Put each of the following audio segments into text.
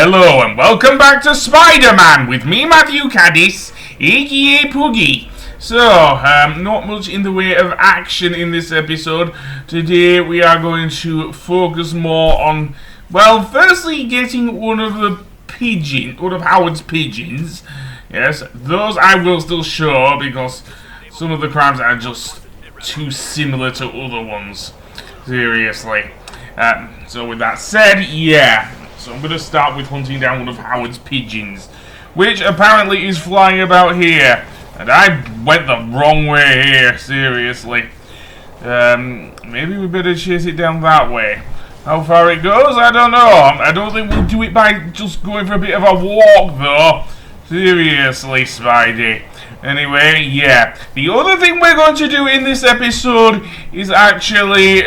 Hello and welcome back to Spider-Man with me, Matthew Caddis, aka Puggy. So, not much in the way of action in this episode. Today we are going to focus more on, well, firstly getting one of Howard's pigeons. Yes, those I will still show because some of the crimes are just too similar to other ones. Seriously. So with that said, yeah. So I'm going to start with hunting down one of Howard's pigeons, which apparently is flying about here. And I went the wrong way here, seriously. Maybe we better chase it down that way. How far it goes, I don't know. I don't think we'll do it by just going for a bit of a walk, though. Seriously, Spidey. Anyway, yeah. The other thing we're going to do in this episode is actually,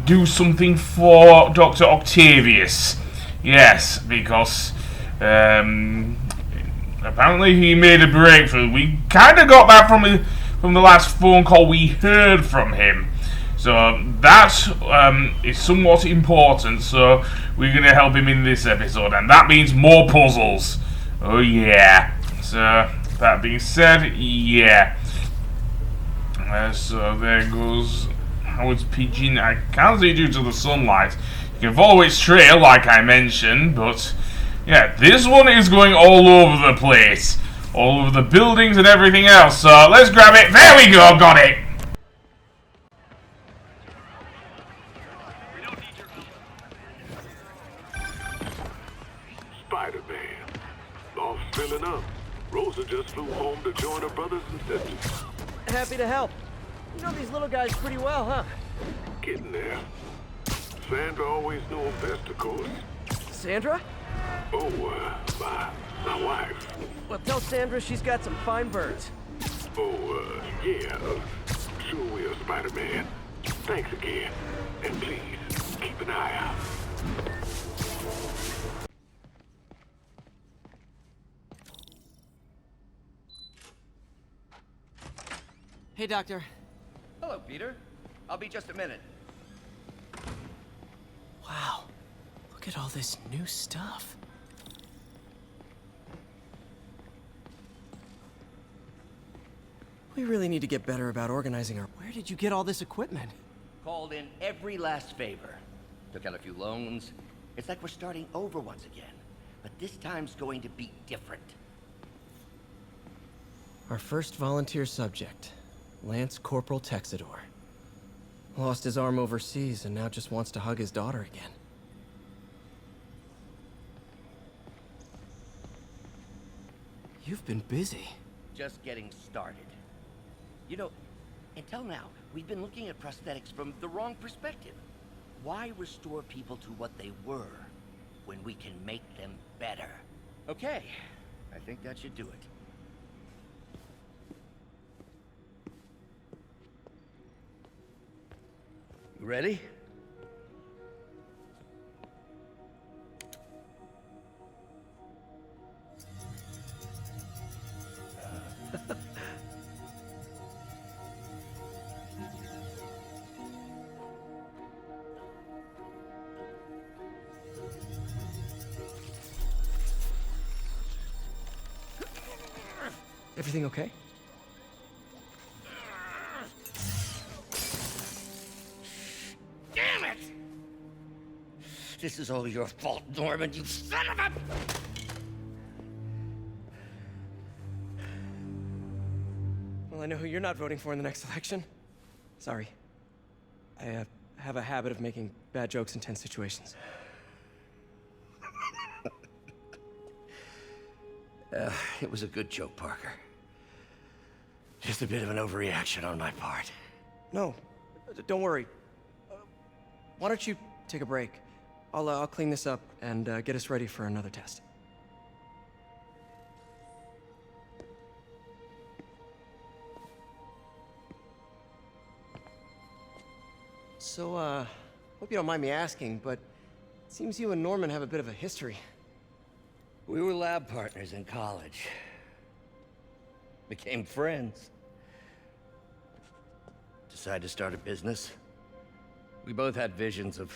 do something for Dr. Octavious. Yes, because apparently he made a breakthrough. We kind of got that from the last phone call we heard from him. So that is somewhat important. So we're going to help him in this episode, and that means more puzzles. Oh yeah. So that being said, yeah. So there goes Howard's pigeon. I can't see due to the sunlight. You can follow its trail like I mentioned, but yeah, this one is going all over the place. All over the buildings and everything else. So let's grab it. There we go, got it. Spider-Man. Loft's filling up. Rosa just flew home to join her brothers and sisters. Happy to help. You know these little guys pretty well, huh? Getting there. Sandra always knew him best, of course. Sandra? Oh, my wife. Well, tell Sandra she's got some fine birds. Oh, yeah. Sure will, Spider-Man. Thanks again. And please, keep an eye out. Hey, Doctor. Hello, Peter. I'll be just a minute. Wow. Look at all this new stuff. We really need to get better about organizing our... Where did you get all this equipment? Called in every last favor. Took out a few loans. It's like we're starting over once again. But this time's going to be different. Our first volunteer subject, Lance Corporal Texador. Lost his arm overseas and now just wants to hug his daughter again. You've been busy. Just getting started. You know, until now, we've been looking at prosthetics from the wrong perspective. Why restore people to what they were when we can make them better? Okay, I think that should do it. You ready? Everything okay? Damn it! This is all your fault, Norman, you son of a... Well, I know who you're not voting for in the next election. Sorry. I have a habit of making bad jokes in tense situations. It was a good joke, Parker. Just a bit of an overreaction on my part. No, don't worry. Why don't you take a break? I'll clean this up and get us ready for another test. So, hope you don't mind me asking, but it seems you and Norman have a bit of a history. We were lab partners in college. Became friends. Decided to start a business. We both had visions of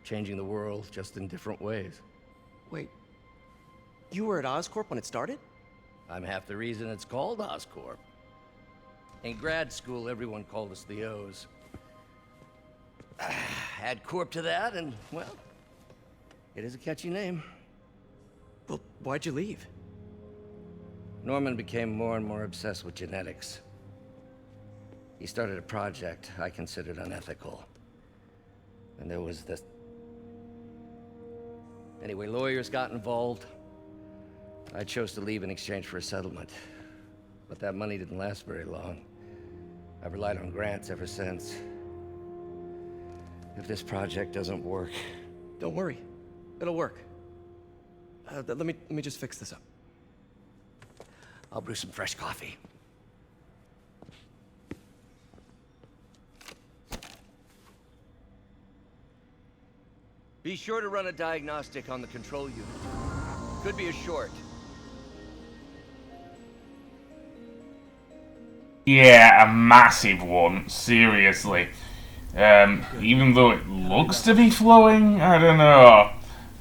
changing the world just in different ways. Wait, you were at Oscorp when it started? I'm half the reason it's called Oscorp. In grad school, everyone called us the O's. Add Corp to that, and, well, it is a catchy name. Well, why'd you leave? Norman became more and more obsessed with genetics. He started a project I considered unethical. And there was this... Anyway, lawyers got involved. I chose to leave in exchange for a settlement. But that money didn't last very long. I've relied on grants ever since. If this project doesn't work... Don't worry. It'll work. Let me just fix this up. I'll brew some fresh coffee. Be sure to run a diagnostic on the control unit. Could be a short. Yeah, a massive one, seriously. Even though it looks to be flowing, I don't know.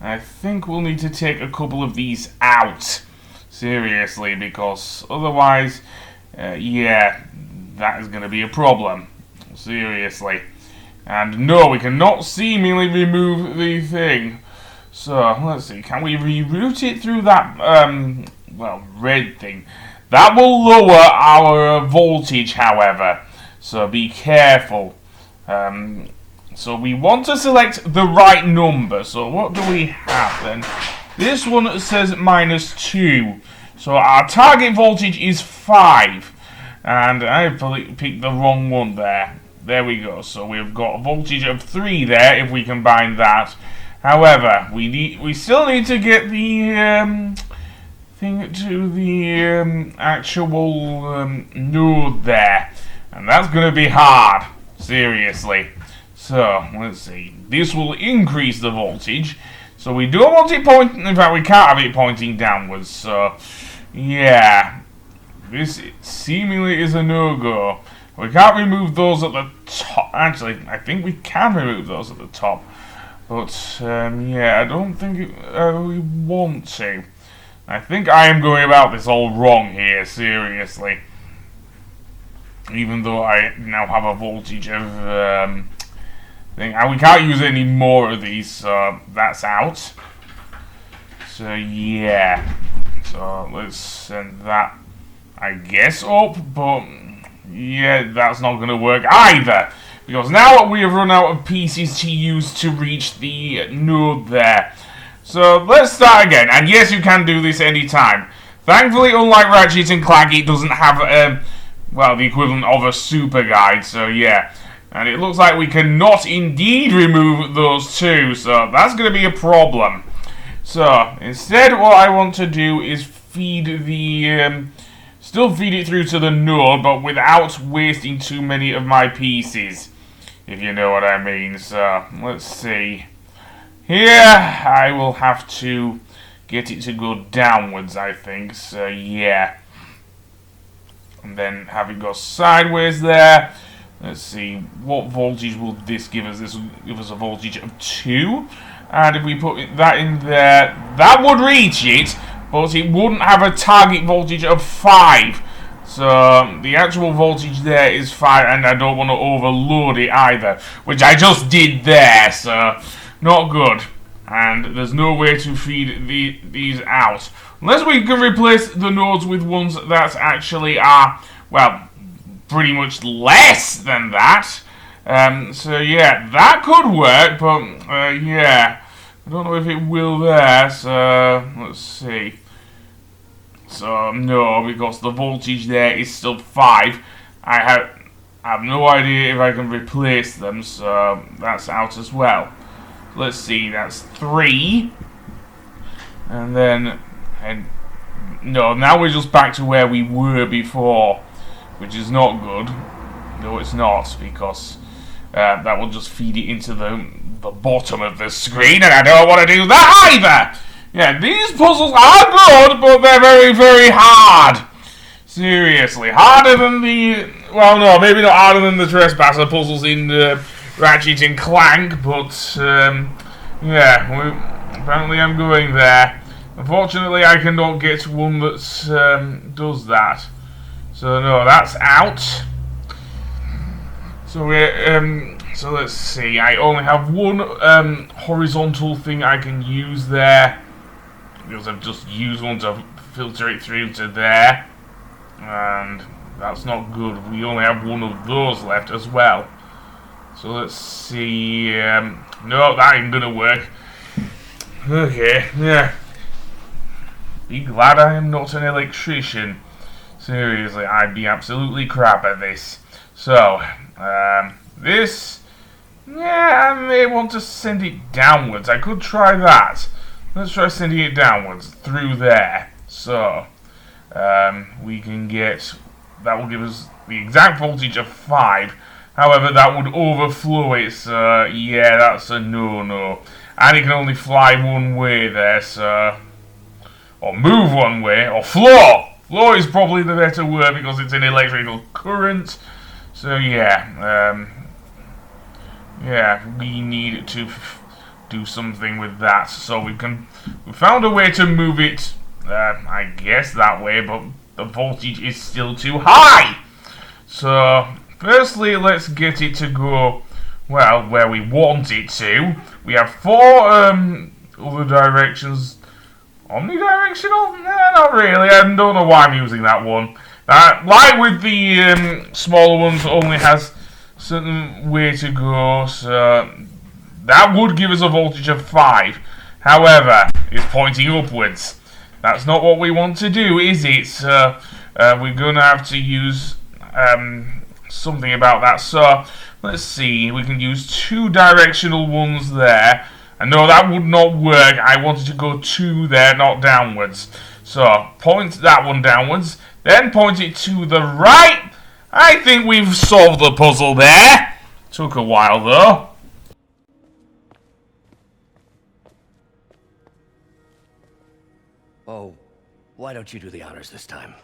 I think we'll need to take a couple of these out. Seriously, because otherwise, yeah, that is going to be a problem. Seriously. And no, we cannot seemingly remove the thing. So, let's see, can we reroute it through that, well, red thing? That will lower our voltage, however. So be careful. So we want to select the right number. So what do we have then? This one says -2. So our target voltage is 5. And I picked the wrong one there. There we go. So we've got a voltage of 3 there if we combine that. However, we still need to get the thing to the actual node there. And that's going to be hard. Seriously. So, let's see. This will increase the voltage. So we don't want it pointing... In fact, we can't have it pointing downwards. So, yeah. This seemingly is a no-go. We can't remove those at the top. Actually, I think we can remove those at the top. But, yeah, I don't think we want to. I think I am going about this all wrong here, seriously. Even though I now have a voltage of... thing. And we can't use any more of these, so that's out. So, yeah. So, let's send that, I guess, up. But, yeah, that's not going to work either. Because now we have run out of pieces to use to reach the node there. So, let's start again. And yes, you can do this anytime. Thankfully, unlike Ratchet and Clank, it doesn't have, well, the equivalent of a super guide. So, yeah. And it looks like we cannot indeed remove those two. So, that's going to be a problem. So, instead, what I want to do is feed the... still feed it through to the node, but without wasting too many of my pieces. If you know what I mean. So, let's see. Here, I will have to get it to go downwards, I think. So, yeah. And then have it go sideways there. Let's see. What voltage will this give us? This will give us a voltage of 2. And if we put that in there, that would reach it. But it wouldn't have a target voltage of 5. So, the actual voltage there is 5, and I don't want to overload it either. Which I just did there, so not good. And there's no way to feed these out. Unless we can replace the nodes with ones that actually are, well, pretty much less than that. So, yeah, that could work, but, yeah. I don't know if it will there, so let's see. So, no, because the voltage there is still 5. I have no idea if I can replace them, so that's out as well. Let's see, that's 3. And then, no, now we're just back to where we were before, which is not good. No, it's not, because that will just feed it into the bottom of the screen, and I don't want to do that either! Yeah, these puzzles are good, but they're very, very hard. Seriously, harder than the... Well, no, maybe not harder than the Trespasser puzzles in Ratchet and Clank, but Yeah, apparently I'm going there. Unfortunately, I cannot get one that does that. So no, that's out. So so let's see. I only have one horizontal thing I can use there because I've just used one to filter it through to there, and that's not good. We only have one of those left as well. So let's see. No, that ain't gonna work. Okay, yeah. Be glad I am not an electrician. Seriously, I'd be absolutely crap at this. So, this... Yeah, I may want to send it downwards. I could try that. Let's try sending it downwards through there. So, we can get... That will give us the exact voltage of 5. However, that would overflow it, so... Yeah, that's a no-no. And it can only fly one way there, so... Or move one way, or flow! Flow is probably the better word because it's an electrical current. So yeah, we need to do something with that. So we found a way to move it, I guess that way, but the voltage is still too high. So firstly, let's get it to go, well, where we want it to. We have 4 other directions. Omnidirectional? Nah, not really. I don't know why I'm using that one. Like with the smaller ones, only has certain way to go, so that would give us a voltage of 5. However, it's pointing upwards. That's not what we want to do, is it? So we're going to have to use something about that. So let's see. We can use 2 directional ones there. And no, that would not work. I wanted to go 2 there, not downwards. So, point that one downwards, then point it to the right. I think we've solved the puzzle there. Took a while, though. Oh, why don't you do the honors this time?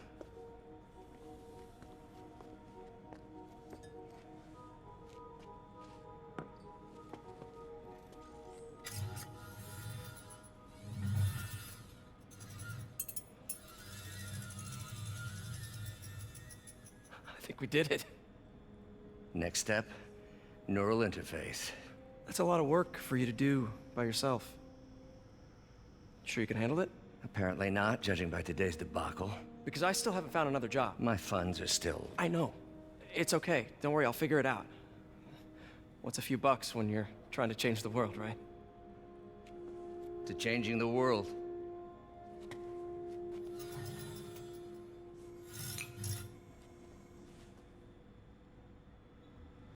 I think we did it. Next step, neural interface. That's a lot of work for you to do by yourself. Sure you can handle it? Apparently not, judging by today's debacle. Because I still haven't found another job. My funds are still... I know. It's okay. Don't worry, I'll figure it out. What's a few bucks when you're trying to change the world, right? to changing the world.